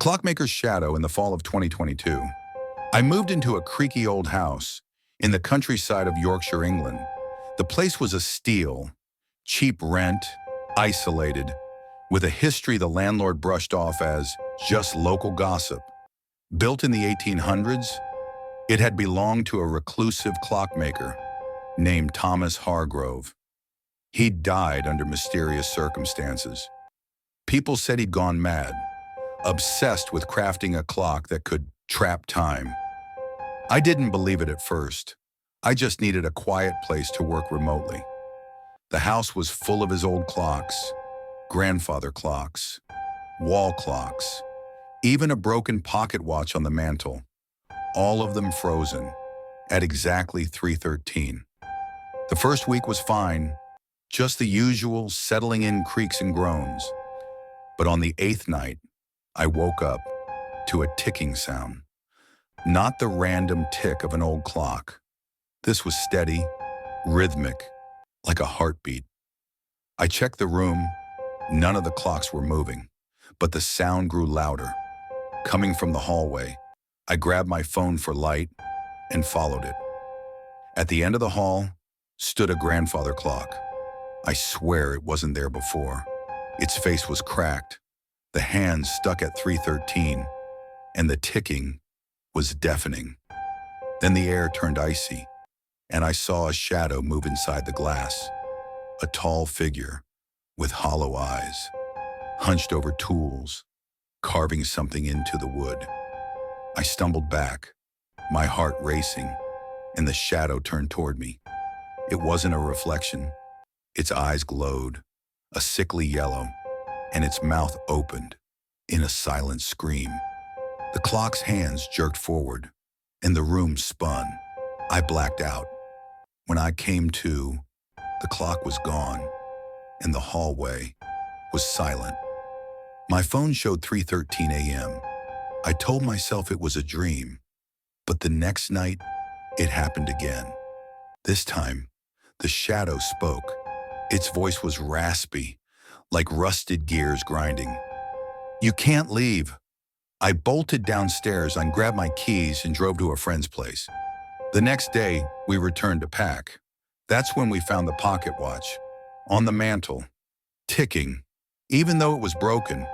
Clockmaker's shadow in the fall of 2022. I moved into a creaky old house in the countryside of Yorkshire, England. The place was a steal, cheap rent, isolated, with a history the landlord brushed off as just local gossip. Built in the 1800s, it had belonged to a reclusive clockmaker named Thomas Hargrove. He'd died under mysterious circumstances. People said he'd gone mad, obsessed with crafting a clock that could trap time. I didn't believe it at first. I just needed a quiet place to work remotely. The house was full of his old clocks, grandfather clocks, wall clocks, even a broken pocket watch on the mantle, all of them frozen at exactly 3:13. The first week was fine, just the usual settling in creaks and groans. But on the 8th night, I woke up to a ticking sound. Not the random tick of an old clock. This was steady, rhythmic, like a heartbeat. I checked the room. None of the clocks were moving, but the sound grew louder. Coming from the hallway, I grabbed my phone for light and followed it. At the end of the hall stood a grandfather clock. I swear it wasn't there before. Its face was cracked, the hands stuck at 3:13, and the ticking was deafening. Then the air turned icy, and I saw a shadow move inside the glass. A tall figure with hollow eyes, hunched over tools, carving something into the wood. I stumbled back, my heart racing, and the shadow turned toward me. It wasn't a reflection. Its eyes glowed, a sickly yellow, and its mouth opened in a silent scream. The clock's hands jerked forward, and the room spun. I blacked out. When I came to, the clock was gone, and the hallway was silent. My phone showed 3:13 a.m. I told myself it was a dream, but the next night, it happened again. This time, the shadow spoke. Its voice was raspy, like rusted gears grinding. "You can't leave." I bolted downstairs and grabbed my keys and drove to a friend's place. The next day, we returned to pack. That's when we found the pocket watch on the mantle, ticking, even though it was broken.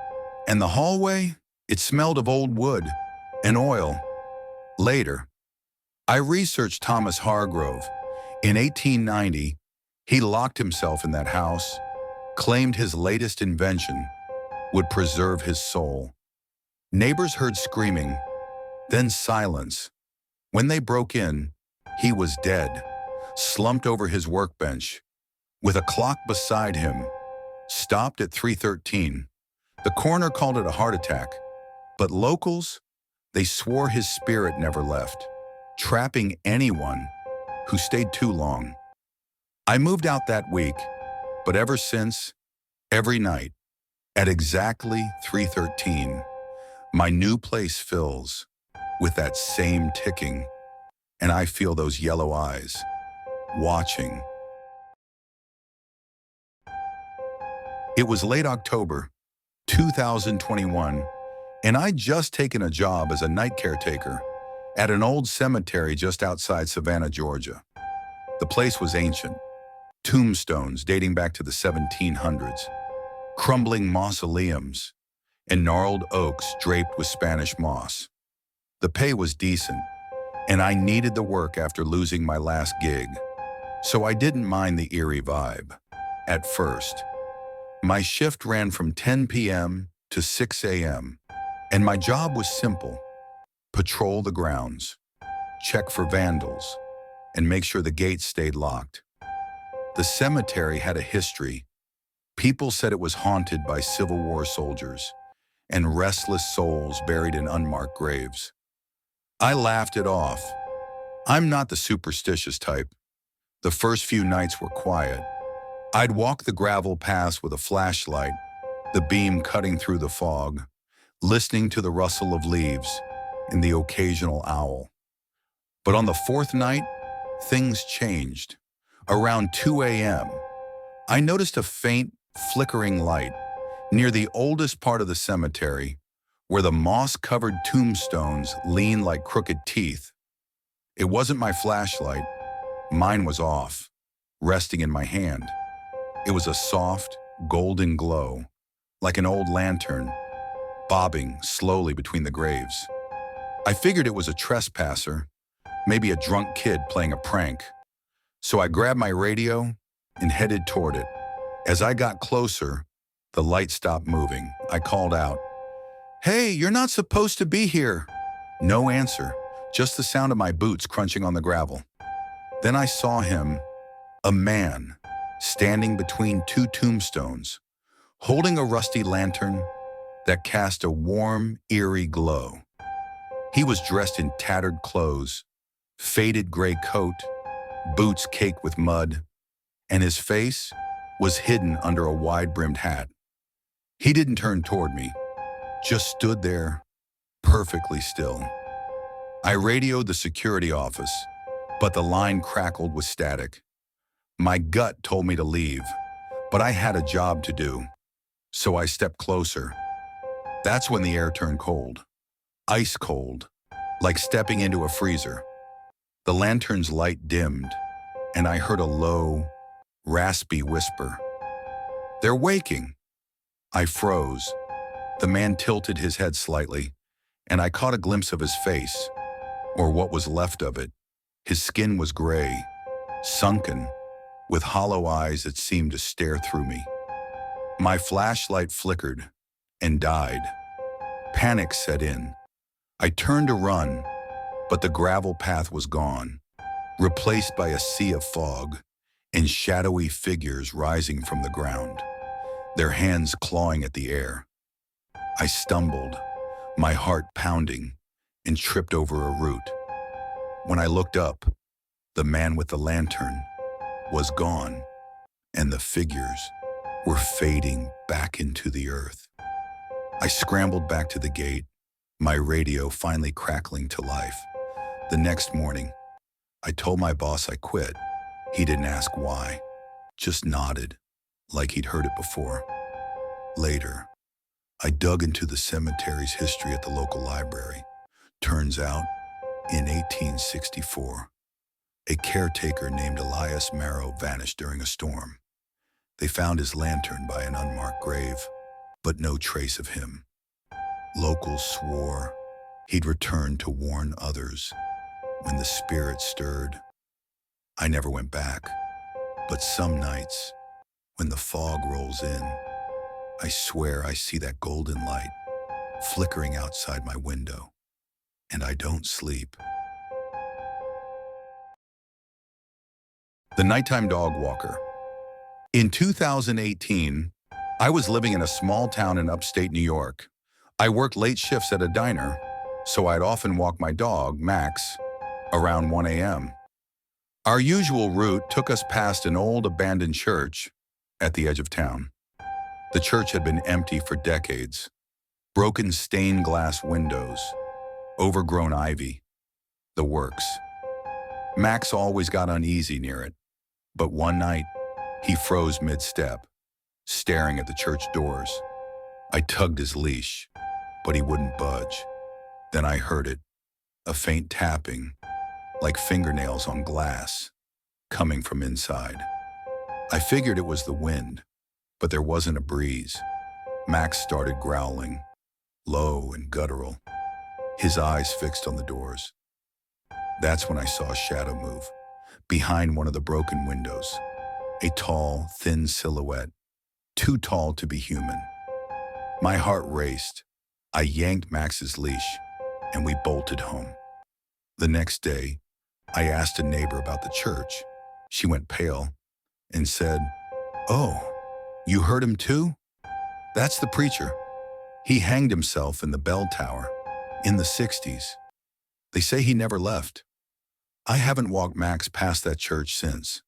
And the hallway, it smelled of old wood and oil. Later, I researched Thomas Hargrove. In 1890, he locked himself in that house, claimed his latest invention would preserve his soul. Neighbors heard screaming, then silence. When they broke in, he was dead, slumped over his workbench, with a clock beside him, stopped at 3:13. The coroner called it a heart attack, but locals, they swore his spirit never left, trapping anyone who stayed too long. I moved out that week, but ever since, every night, at exactly 3:13, my new place fills with that same ticking, and I feel those yellow eyes watching. It was late October 2021, and I'd just taken a job as a night caretaker at an old cemetery just outside Savannah, Georgia. The place was ancient, tombstones dating back to the 1700s, crumbling mausoleums, and gnarled oaks draped with Spanish moss. The pay was decent, and I needed the work after losing my last gig, so I didn't mind the eerie vibe. At first, my shift ran from 10 p.m. to 6 a.m., and my job was simple: patrol the grounds, check for vandals, and make sure the gates stayed locked. The cemetery had a history. People said it was haunted by Civil War soldiers and restless souls buried in unmarked graves. I laughed it off. I'm not the superstitious type. The first few nights were quiet. I'd walk the gravel paths with a flashlight, the beam cutting through the fog, listening to the rustle of leaves and the occasional owl. But on the 4th night, things changed. Around 2 a.m., I noticed a faint, flickering light near the oldest part of the cemetery, where the moss-covered tombstones leaned like crooked teeth. It wasn't my flashlight. Mine was off, resting in my hand. It was a soft, golden glow, like an old lantern, bobbing slowly between the graves. I figured it was a trespasser, maybe a drunk kid playing a prank. So I grabbed my radio and headed toward it. As I got closer, the light stopped moving. I called out, "Hey, you're not supposed to be here." No answer, just the sound of my boots crunching on the gravel. Then I saw him, a man, standing between two tombstones, holding a rusty lantern that cast a warm, eerie glow. He was dressed in tattered clothes, faded gray coat, boots caked with mud, and his face was hidden under a wide-brimmed hat. He didn't turn toward me, just stood there, perfectly still. I radioed the security office, but the line crackled with static. My gut told me to leave, but I had a job to do, so I stepped closer. That's when the air turned cold, ice cold, like stepping into a freezer. The lantern's light dimmed, and I heard a low, raspy whisper. "They're waking." I froze. The man tilted his head slightly, and I caught a glimpse of his face, or what was left of it. His skin was gray, sunken, with hollow eyes that seemed to stare through me. My flashlight flickered and died. Panic set in. I turned to run, but the gravel path was gone, replaced by a sea of fog and shadowy figures rising from the ground, their hands clawing at the air. I stumbled, my heart pounding, and tripped over a root. When I looked up, the man with the lantern was gone, and the figures were fading back into the earth. I scrambled back to the gate, my radio finally crackling to life. The next morning, I told my boss I quit. He didn't ask why, just nodded, like he'd heard it before. Later, I dug into the cemetery's history at the local library. Turns out, in 1864, a caretaker named Elias Marrow vanished during a storm. They found his lantern by an unmarked grave, but no trace of him. Locals swore he'd returned to warn others when the spirit stirred. I never went back, but some nights, when the fog rolls in, I swear I see that golden light flickering outside my window, and I don't sleep. The Nighttime Dog Walker. In 2018, I was living in a small town in upstate New York. I worked late shifts at a diner, so I'd often walk my dog, Max, around 1 a.m. Our usual route took us past an old abandoned church at the edge of town. The church had been empty for decades. Broken stained glass windows, overgrown ivy, the works. Max always got uneasy near it, but one night, he froze mid-step, staring at the church doors. I tugged his leash, but he wouldn't budge. Then I heard it, a faint tapping, like fingernails on glass, coming from inside. I figured it was the wind, but there wasn't a breeze. Max started growling, low and guttural, his eyes fixed on the doors. That's when I saw a shadow move, behind one of the broken windows, a tall, thin silhouette, too tall to be human. My heart raced. I yanked Max's leash, and we bolted home. The next day, I asked a neighbor about the church. She went pale and said, "Oh, you heard him too? That's the preacher. He hanged himself in the bell tower in the 60s. They say he never left." I haven't walked Max past that church since.